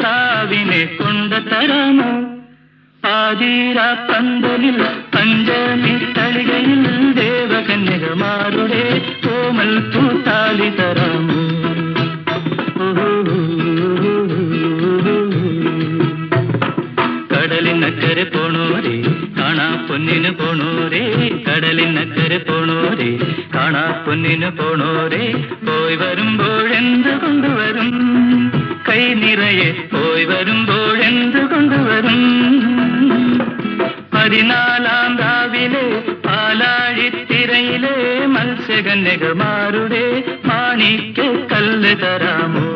നിലാവിനെ കൊണ്ടുതരാമോ? ആതിര പന്തലിൽ പഞ്ചമി തളികയിൽ ദേവകന്യകമാരുടെ കോമൽ പൂത്താലി തരാമോ? കടലിനക്കരെ പോണോരേ കാണാ പൊന്നിന് പോണോരേ, കടലിനക്കരെ പോണോരേ കാണാ പൊന്നിന് പോണോരേ. പോയി വരുമ്പോഴെന്ത് കൊണ്ടുവരും? കൈ നിറയെ പോയി വരുമ്പോഴെന്ത് കൊണ്ടുവരും? 14-ാം രാവിലെ പാലാഴിത്തിരയിലെ മത്സ്യകന്യകമാരുടെ മാണിക്യ കല്ല് തരാമോ?